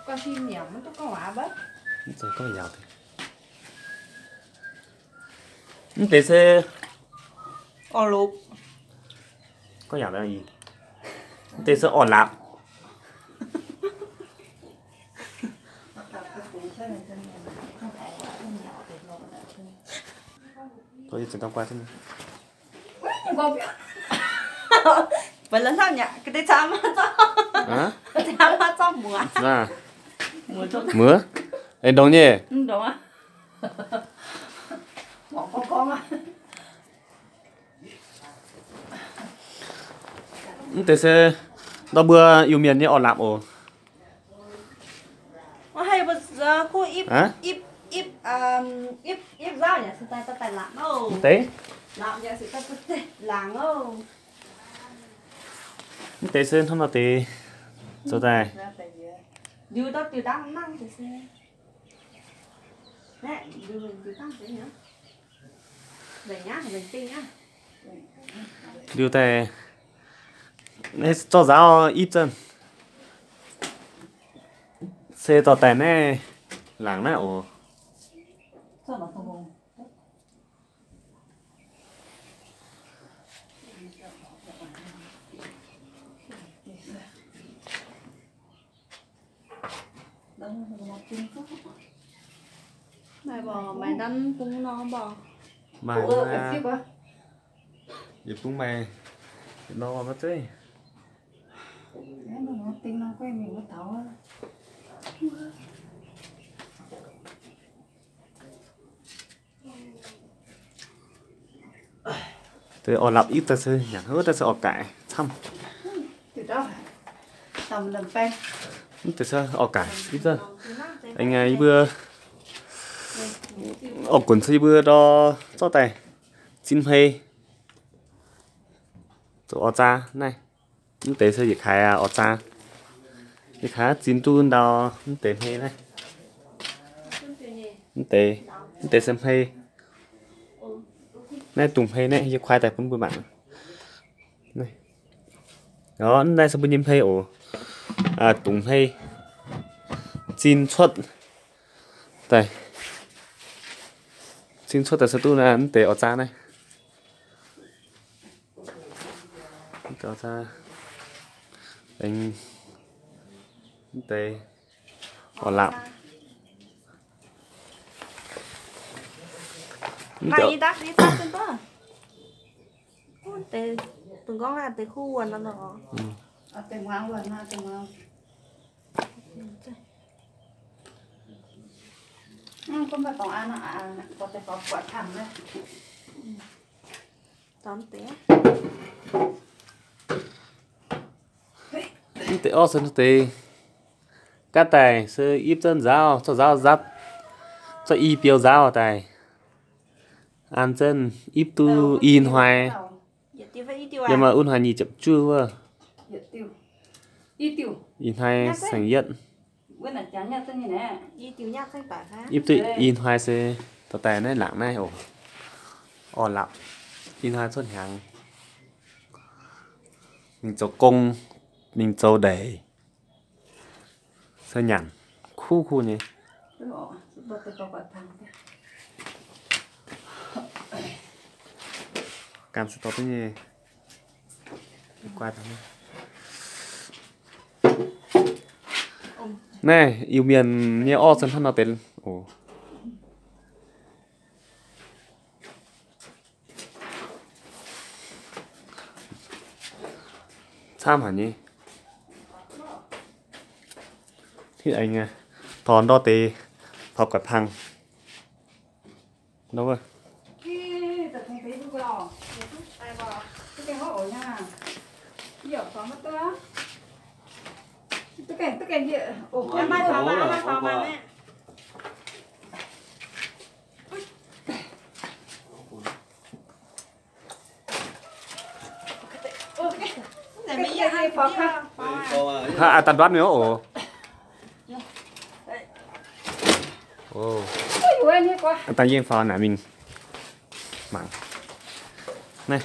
Con chim nhỉ, nó có quả bớt. Rồi có phải giàu thì. Để xe. Lục. Có giàu là gì? Để xe lạp. Thôi chúng ta qua thế này. Vậy lần sau nhỉ, cái đấy chăm cho. Hả? Chăm cho mùa. À. Mưa? Ê đúng nhỉ? Đúng á. Bỏ con á. Thế sẽ đó bữa yêu miền như lạp ồ. Hay bây giờ cô íp rau nhỉ, sự ta tài lạng đâu. Thế? Lạng nhỉ, sự ta lạng đâu. Thế sẽ không là thế. Số tài. Dù đó từ đang năng thì sẽ. Nè, dù mình từ tăng thế nhá. Về nhá, về tinh nhá. Điều tài. Nên cho giáo ít chân. Xe tỏ tài này làng này ồ. Sao nó không hồn? Mày bò, mày đang cũng nó bò. Mày dịp cũng mày nó vào mất đấy. Nó tính nó quay mình nó tháo. Tôi lặp ít ta sẽ nhặt hết ta sẽ cải thăm. Từ đó tầm lần pen. Tôi sẽ cải ít ra. Anh ấy vừa cuốn xây vừa đó cho tài chín hay cho cha này những tế sẽ dịch khai cha dịch khá chín tuôn đó những tế hay này những tế xem hay này tùng hay này dịch khoai tại phân bùi bạn này đó này sẽ bên hay ổ tùng hay chín xuất đây chín xuất tại sao tu là những tế ở cha này cho ra anh tê lạp Mày đắt đi tắt trên đó. Tê từng con là tê khu quần nó đó. Tê ngoan quần ha, tê ngoan. Không phải còn ăn có thể có quả thẳng đấy. Tóm té. Tế sân tế các tài sơ íp chân giáo cho giáo giáp cho y biểu giáo tài ăn chân íp tu in hoài nhưng mà un hoài nhì chậm chưa vơ in hoài sành nhận íp tu in hoài sẽ tao tài này lãng này ồ lặng in hoài xuất hàng mình cho công mình cho để sao nhằn khu nhỉ cam sẽ to tới nhỉ qua thằng này yêu miền như o sân thân nào tên ồ tham hả nhỉ thì anh thòn đo tê học cả thằng đâu rồi tất cả gì em mai phá mà nè tàn đoán nữa ồ ta yên phao nãy mình mảng này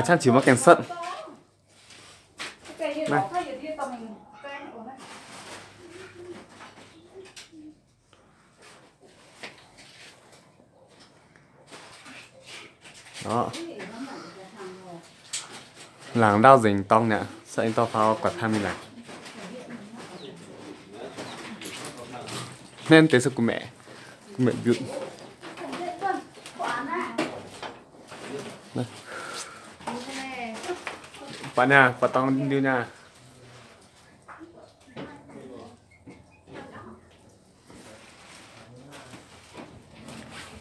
chắc chỉ có kèn sận này Đó. Làng đau dình tông nè, sợ anh to phao quạt 20 lần. Nên tới sự của mẹ dự. Quả nha, quả tông đi nha.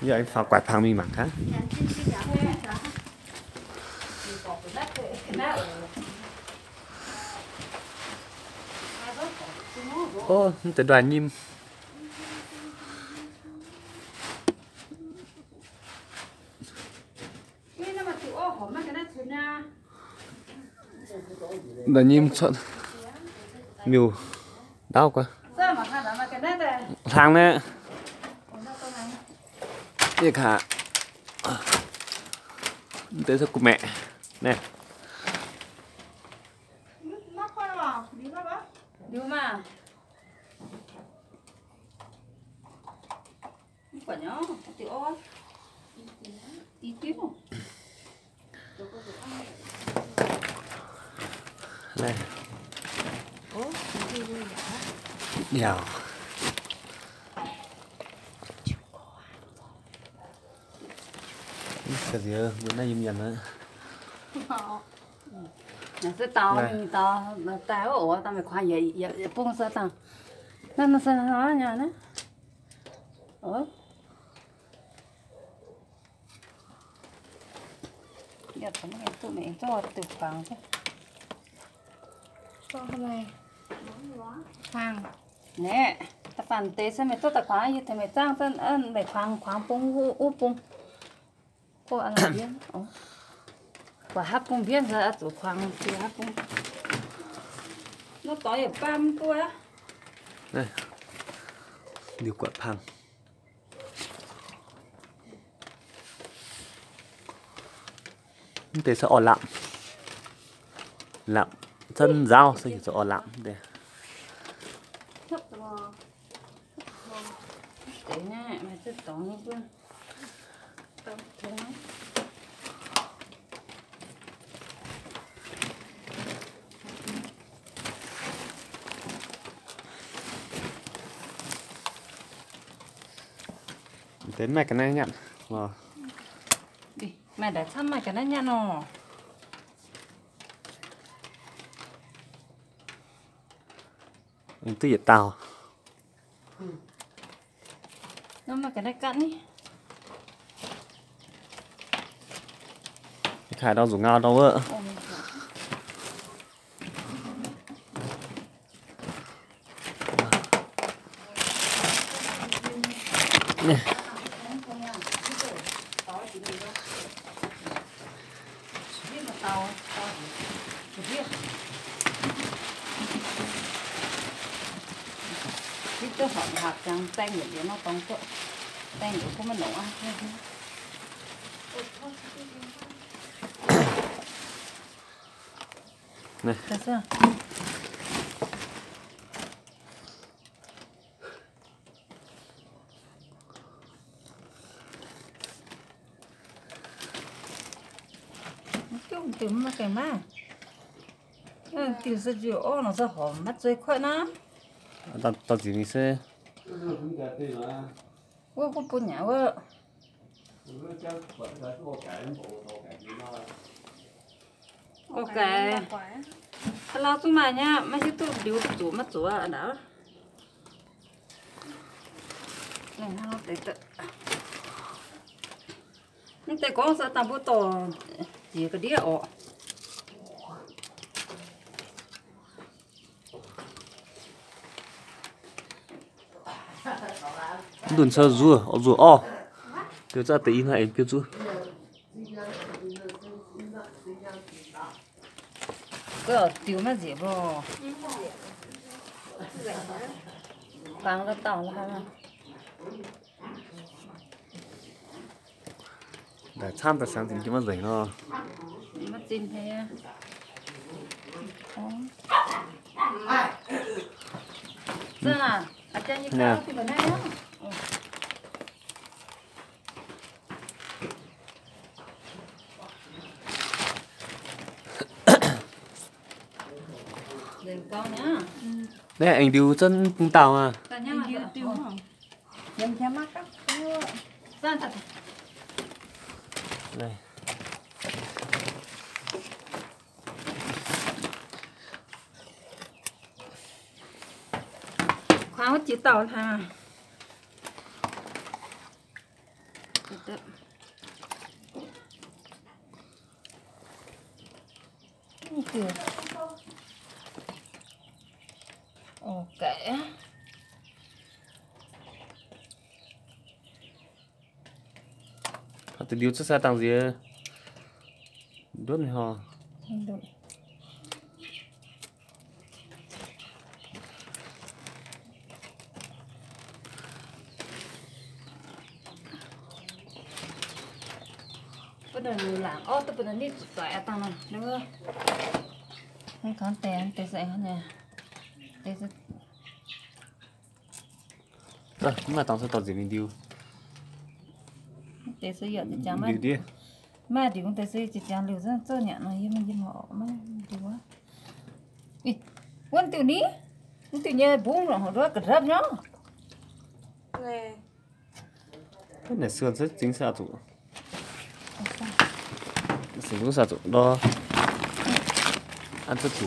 Giờ anh phao quạt 20 mặt hả? Ô, tới đoàn nhim. Đoàn nhim chọn miêu đau quá. Thang nè. Đi cả. Tới sức của mẹ. Nè. Đi mà. Quả nhỏ, tiểu ơi. Tí tí không? Đây. Dào. Cái gì ơ, bữa nay im dần nữa. Sẽ tao mình tao tao ổ tao mày khoai vậy buông sao tao. Nó sẽ nói nhà nó. Giờ tụi mày cho từ khoảng chứ. Cho này khoang Nè, ta phản tế xem mày tốt ta khoai như thế mày trang tên mày khoang bông u bông. Cô ăn là viên. Quả hấp bông viên ra tụi khoang thì hấp bông. Nó tỏi ở băm cô á. Đây. Điều quạt phăng. Thế sẽ ở lặng thân dao sẽ ở lặng đây. Để nha, mày sẽ tỏi như vậy. Tỏi nó. Đến mày cái này nhận. Đi, mày đã xăm mày cái này nha nó. Anh tự nhiên tao. Nó mà cái này cắn đi. Khải đâu rủ ngao đâu vợ. Nè. Cái hạt trắng xanh để nó tông cỡ xanh để không mình nấu ăn. Này. Được chưa? Cái tìm mà cái má. Tìm ra rượu nó ra hỏng mắt rồi khỏe nó. Tao chỉ mình sẽ. Ủa có bún nhão á. Ok. Hello tụi mày nha, mấy cái tụi điều tụi mất tụi ở đó. Này nó để tự. Nhưng tại có sao tao bữa to gì cái đĩa ọ. Đun sơ rùa o. Tiêu ra tí này tiêu rùa. Cái tiêu mà dễ bò. Bằng nó tao là ha. Để tham ta sáng tính cái mà rảnh nó. Mất tin thế. Sao nào? À cha như cái thì bữa nay á. Đấy anh điều chân cung tàu à. ta nhá mà tiêu không Dần theo mắt á. ra thật Đây. khoáng hết chỉ tàu thà kìa ok Họ tự điều chất xa tăng gì đốt này họ. được bây giờ làm ô tôi bây giờ đi tỏi tăng này đúng không không còn tiền tiền sẽ nè tiền sẽ Rồi, nhưng mà tao sẽ tỏ gì mình điều. tiền sẽ giờ thì chẳng mà Điều đi. mà thì cũng tiền sẽ chỉ chẳng liều rất nhẹ nó nhưng mà nhìn họ mà điều quá ý quan tiểu ní tiểu nhẹ buông rồi họ rất rập nhá Nè. Cái này xương rất chính xác tụ. Sử dụng sao tụ đó. Ăn rất chủ.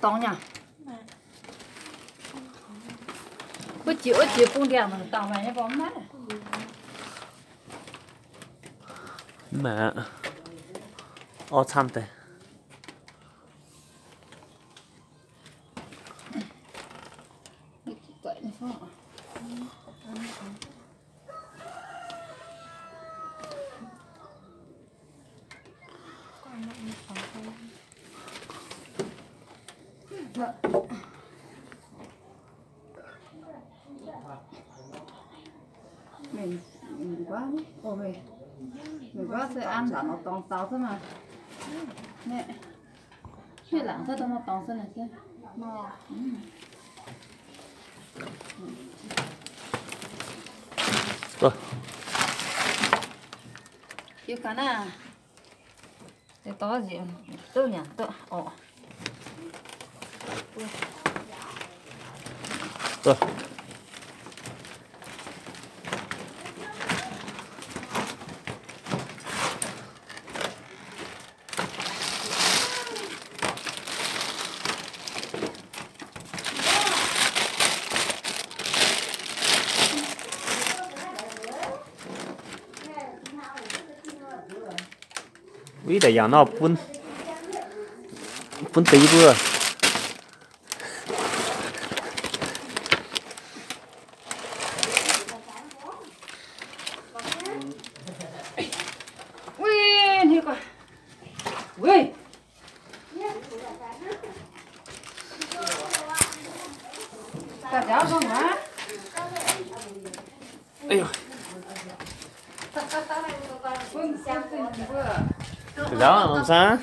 to nhỉ bữa chiều buông đèn mà tao về nó bóng mát Mà tham tệ. vậy này không mình quá ôi mình quá sẽ ăn là nó tòng tàu thôi mà nè nè lặng thôi nó tòng thế này chứ Mò. Rồi. yêu cá à cái to gì tôi nhỉ tôi ồ Rồi. Quý đại dạng nó phun tí vừa. ui đi coi ui cả giáo không hả Ây dồi. Vâng, xem tình vừa Từ đó làm sao?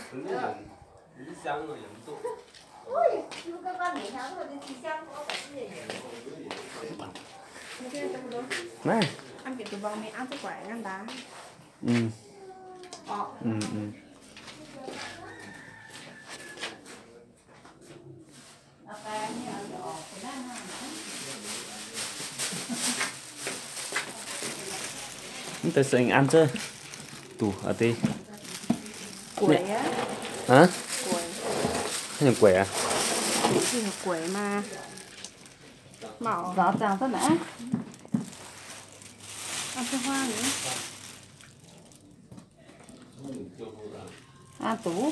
Này. Ăn kiểu từ vòng này ăn sức khỏe ăn đá. Ừ. Ừ. Tôi sẽ ăn chứ. Tủ ở đây. Quẩy á. Hả? Quẩy. Hay là quẻ à? Thì là quẩy mà. Mỏ. rõ ràng thế nè Ăn cái hoa nữa. ăn tủ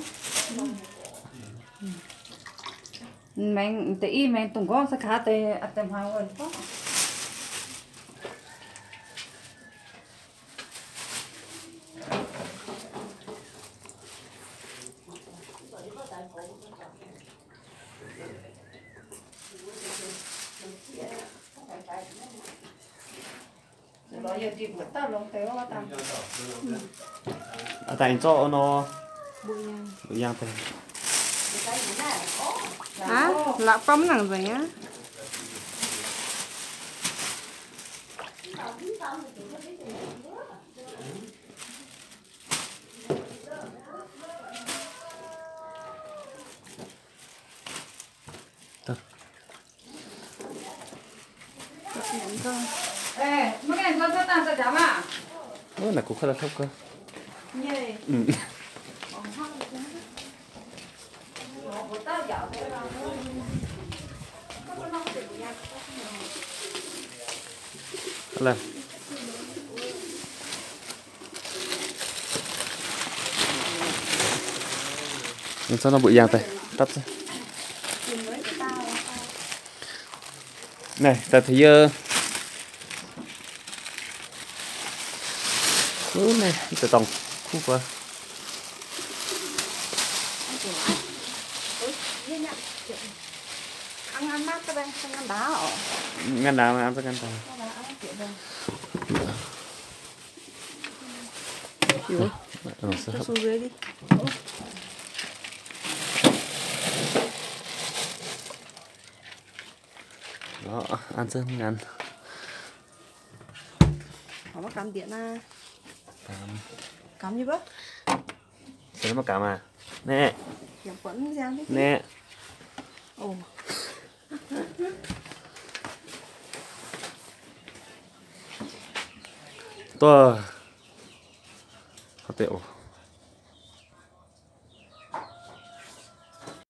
mình tự mình tung con sẽ khá tê ăn tem hoa rồi đó giờ chỉ bữa tao lông téo quá tao ở tại chỗ nó bùi nhang bụi giang thế á là bấm nặng rồi nhá nhận thôi ê mấy cái con tao sao chả mà ôi là cũng khá là thấp cơ nhê ừ. bữa tao dạo thế nào là nhưng sao nó bụi giang tay tắt ra này ta thấy này từ tổng khu quá ăn mát các bạn ăn đá ở ngăn đá mà ăn rất ngăn đá cho xuống dưới đi đó ăn rất ngăn có bắt cắm điện à cám cắm như bớt sao nó cám à nè giảm quấn ra đi nè ồ tôi có tiểu